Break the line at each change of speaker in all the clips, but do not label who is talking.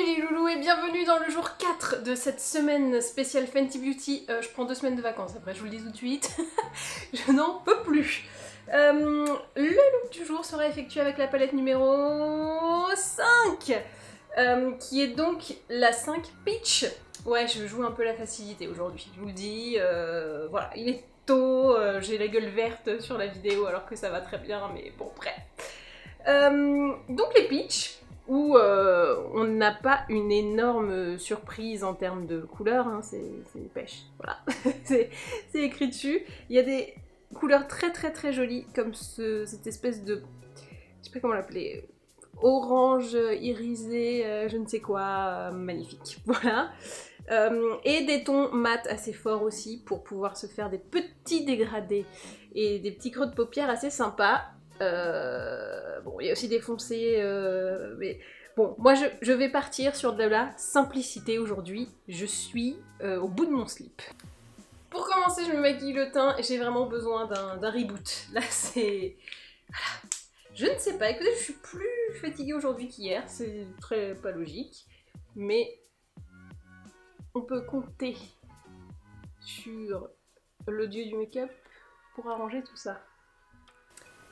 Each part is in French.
Salut les loulous et bienvenue dans le jour 4 de cette semaine spéciale Fenty Beauty. Je prends 2 semaines de vacances, après je vous le dis tout de suite. Je n'en peux plus. Le look du jour sera effectué avec la palette numéro 5, qui est donc la 5 Peach. Ouais, je joue un peu la facilité aujourd'hui, je vous le dis. Voilà, il est tôt, j'ai la gueule verte sur la vidéo alors que ça va très bien, mais bon, bref. Donc les Peach, où on n'a pas une énorme surprise en termes de couleurs, hein, c'est pêche, voilà, c'est écrit dessus. Il y a des couleurs très jolies, comme cette espèce de, je sais pas comment l'appeler, orange irisé, je ne sais quoi, magnifique, voilà. Et des tons mat assez forts aussi, pour pouvoir se faire des petits dégradés et des petits creux de paupières assez sympas. Bon, il y a aussi des foncés, mais bon, moi je vais partir sur de la simplicité aujourd'hui. Je suis au bout de mon slip. Pour commencer, je me maquille le teint et j'ai vraiment besoin d'un reboot. Là, c'est... Voilà. Je ne sais pas, écoutez, je suis plus fatiguée aujourd'hui qu'hier, c'est très pas logique, mais on peut compter sur le dieu du make-up pour arranger tout ça.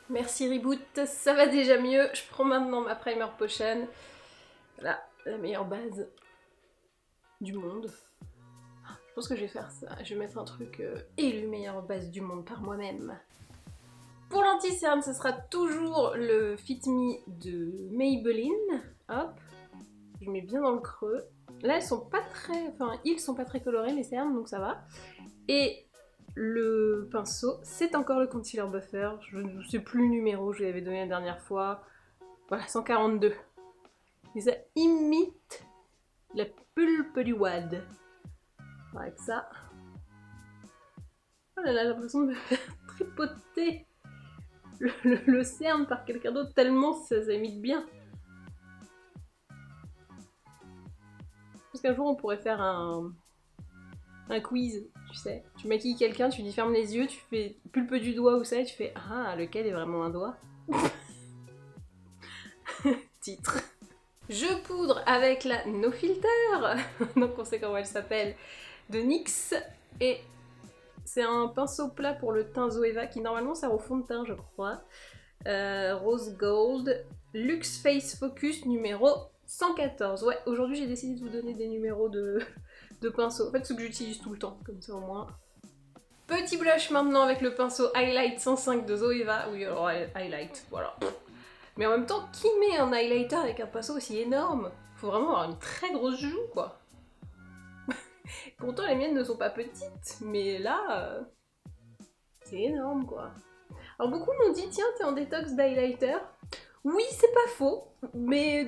Merci Reboot, ça va déjà mieux. Je prends maintenant ma Primer Potion. Voilà, la meilleure base du monde. Je pense que je vais faire ça. Je vais mettre un truc élu meilleure base du monde par moi-même. Pour l'anti-cerne, ce sera toujours le Fit Me de Maybelline. Hop, je mets bien dans le creux. Là, elles sont pas très... Enfin, ils sont pas très colorés, les cernes, donc ça va. Et le pinceau, c'est encore le Concealer Buffer, je ne sais plus le numéro, je l'avais donné la dernière fois. Voilà, 142. Et ça imite la pulpe du wad. Avec ça. Oh là là, j'ai l'impression de me faire tripoter le cerne par quelqu'un d'autre, tellement ça imite bien. Parce qu'un jour on pourrait faire un quiz, tu sais. Tu maquilles quelqu'un, tu dis ferme les yeux, tu fais pulpe du doigt où ça, et tu fais ah, lequel est vraiment un doigt. Titre. Je poudre avec la No Filter, donc on sait comment elle s'appelle, de NYX, et c'est un pinceau plat pour le teint Zoeva qui normalement sert au fond de teint, je crois. Rose Gold, Luxe Face Focus numéro 114. Ouais, aujourd'hui j'ai décidé de vous donner des numéros de pinceaux. En fait, ceux que j'utilise tout le temps, comme ça au moins. Petit blush maintenant avec le pinceau Highlight 105 de Zoeva. Oui, alors highlight, voilà. Mais en même temps, qui met un highlighter avec un pinceau aussi énorme? Faut vraiment avoir une très grosse joue, quoi. Pourtant, les miennes ne sont pas petites, mais là, c'est énorme, quoi. Alors beaucoup m'ont dit, tiens, t'es en détox d'highlighter. Oui, c'est pas faux, mais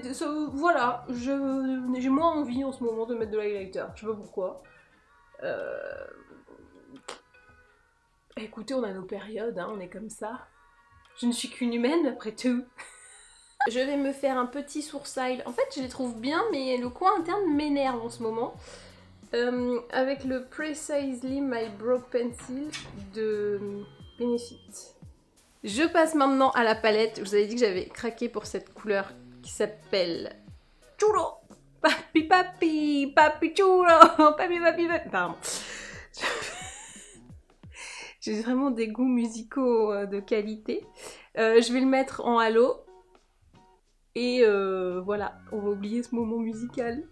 voilà, j'ai moins envie en ce moment de mettre de l'highlighter. Je sais pas pourquoi. Écoutez, on a nos périodes, hein, on est comme ça. Je ne suis qu'une humaine, après tout. Je vais me faire un petit sourcil. En fait, je les trouve bien, mais le coin interne m'énerve en ce moment. Avec le Precisely My Brow Pencil de Benefit. Je passe maintenant à la palette. Je vous avais dit que j'avais craqué pour cette couleur qui s'appelle Chulo. Papi papi, papi chulo, papi papi papi. Pardon. J'ai vraiment des goûts musicaux de qualité. Je vais le mettre en halo. Et voilà, on va oublier ce moment musical.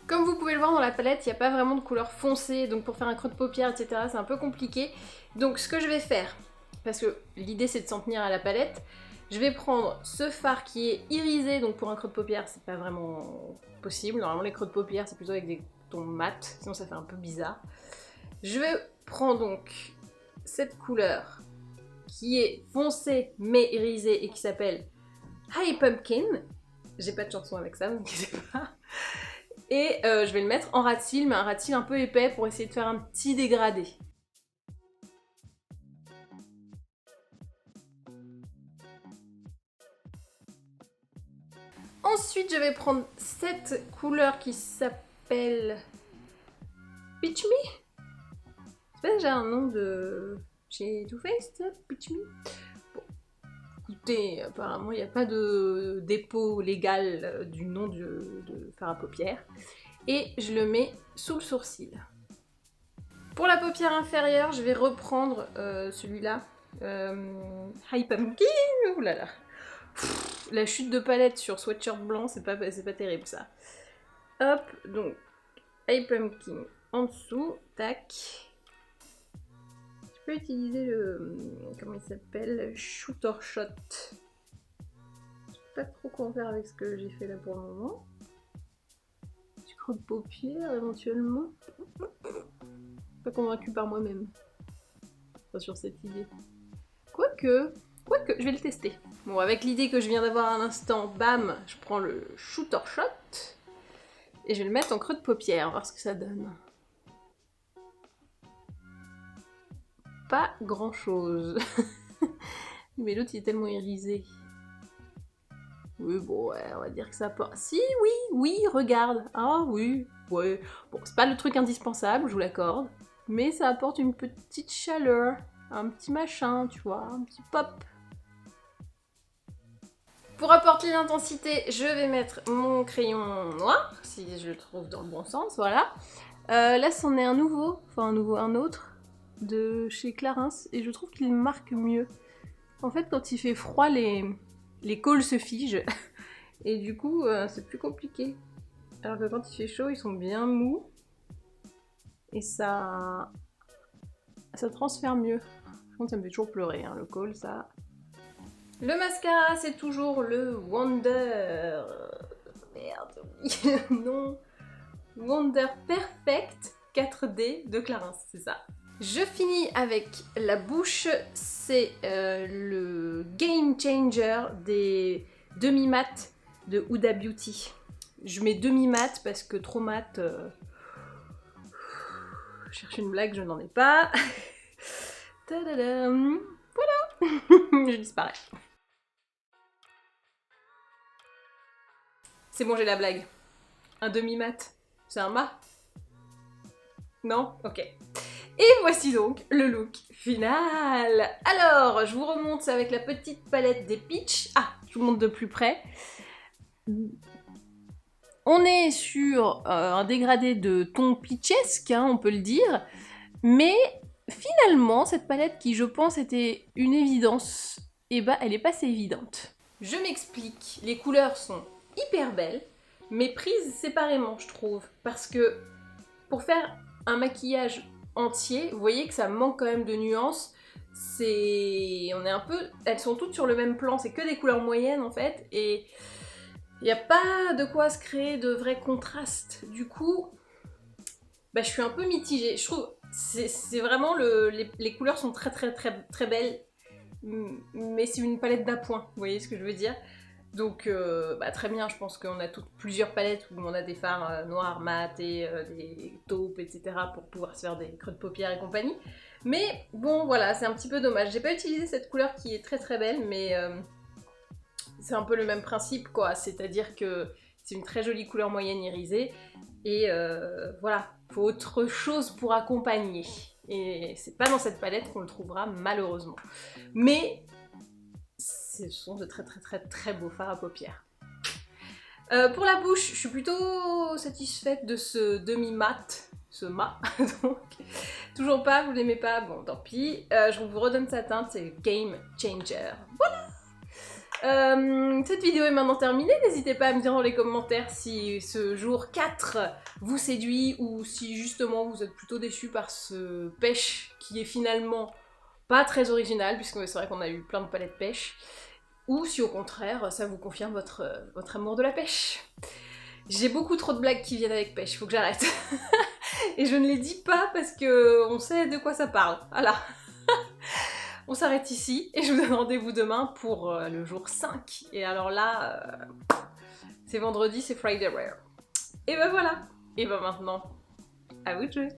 Comme vous pouvez le voir dans la palette, il n'y a pas vraiment de couleur foncée, donc pour faire un creux de paupière, etc., c'est un peu compliqué. Donc ce que je vais faire, parce que l'idée c'est de s'en tenir à la palette, je vais prendre ce fard qui est irisé, donc pour un creux de paupière c'est pas vraiment possible. Normalement les creux de paupière c'est plutôt avec des tons mat, sinon ça fait un peu bizarre. Je vais prendre donc cette couleur qui est foncée mais irisée et qui s'appelle High Pumpkin. J'ai pas de chanson avec ça, vous inquiétez pas. Et je vais le mettre en ras de cils, mais un ras de cils un peu épais pour essayer de faire un petit dégradé. Ensuite, je vais prendre cette couleur qui s'appelle Peach Me. C'est pas déjà un nom de chez Too Faced, Peach Me. Bon, écoutez, apparemment il n'y a pas de dépôt légal du nom de fard à paupières. Et je le mets sous le sourcil. Pour la paupière inférieure, je vais reprendre celui-là. High Pumpkin. Ouh là là. La chute de palette sur sweatshirt blanc, c'est pas terrible ça. Hop, donc High Pumpkin en dessous, tac. Je peux utiliser le... comment il s'appelle? Shooter Shot. Je sais pas trop quoi en faire avec ce que j'ai fait là pour le moment. Du creux de paupière éventuellement. Pas convaincue par moi-même. Pas sur cette idée. Quoique, je vais le tester. Bon, avec l'idée que je viens d'avoir à l'instant, bam, je prends le Shooter Shot et je vais le mettre en creux de paupière, voir ce que ça donne. Pas grand chose. Mais l'autre il est tellement irisé. Oui, bon, ouais, on va dire que ça porte. Si, oui, regarde. Ah oui, ouais. Bon, c'est pas le truc indispensable, je vous l'accorde. Mais ça apporte une petite chaleur. Un petit machin, tu vois, un petit pop. Pour apporter l'intensité, je vais mettre mon crayon noir, si je le trouve dans le bon sens, voilà. Là, c'en est un nouveau, un autre, de chez Clarins, et je trouve qu'il marque mieux. En fait, quand il fait froid, les cols se figent, et du coup, c'est plus compliqué. Alors que quand il fait chaud, ils sont bien mous, et ça transfère mieux. Par contre, ça me fait toujours pleurer, hein, le col, ça... Le mascara, c'est toujours le Wonder... Merde, non. Wonder Perfect 4D de Clarins, c'est ça. Je finis avec la bouche, c'est le Game Changer des demi-mat de Huda Beauty. Je mets demi-mat parce que trop mat... Je cherche une blague, je n'en ai pas. Tadadam. Voilà. Je disparais. C'est bon, j'ai la blague. Un demi-mat. C'est un mat? Non? Ok. Et voici donc le look final. Alors, je vous remonte avec la petite palette des Peach. Ah, je vous montre de plus près. On est sur un dégradé de ton peachesque, hein, on peut le dire. Mais finalement, cette palette qui, je pense, était une évidence, eh ben, elle est pas si évidente. Je m'explique. Les couleurs sont hyper belles, mais prises séparément, je trouve. Parce que pour faire un maquillage entier, vous voyez que ça manque quand même de nuances. On est un peu... Elles sont toutes sur le même plan, c'est que des couleurs moyennes en fait, et il n'y a pas de quoi se créer de vrais contrastes. Du coup, bah, je suis un peu mitigée. Je trouve c'est vraiment... Les couleurs sont très belles, mais c'est une palette d'appoint, vous voyez ce que je veux dire? Donc bah, très bien, je pense qu'on a toutes plusieurs palettes où on a des fards noirs, mat et des taupes, etc. pour pouvoir se faire des creux de paupières et compagnie. Mais bon, voilà, c'est un petit peu dommage. J'ai pas utilisé cette couleur qui est très belle, mais c'est un peu le même principe, quoi. C'est-à-dire que c'est une très jolie couleur moyenne irisée, et voilà, faut autre chose pour accompagner. Et c'est pas dans cette palette qu'on le trouvera, malheureusement. Mais ce sont de très beaux fards à paupières. Pour la bouche, je suis plutôt satisfaite de ce demi-mat. Ce mat, donc. Toujours pas, vous l'aimez pas, bon tant pis. Je vous redonne sa teinte, c'est Game Changer. Voilà! Cette vidéo est maintenant terminée, n'hésitez pas à me dire dans les commentaires si ce jour 4 vous séduit ou si justement vous êtes plutôt déçus par ce pêche qui est finalement pas très original, puisque c'est vrai qu'on a eu plein de palettes pêche, ou si au contraire ça vous confirme votre amour de la pêche. J'ai beaucoup trop de blagues qui viennent avec pêche, faut que j'arrête. Et je ne les dis pas parce que on sait de quoi ça parle, voilà. On s'arrête ici et je vous donne rendez-vous demain pour le jour 5. Et alors là, c'est vendredi, c'est Friday Rare. Et ben voilà. Et ben maintenant, à vous de jouer.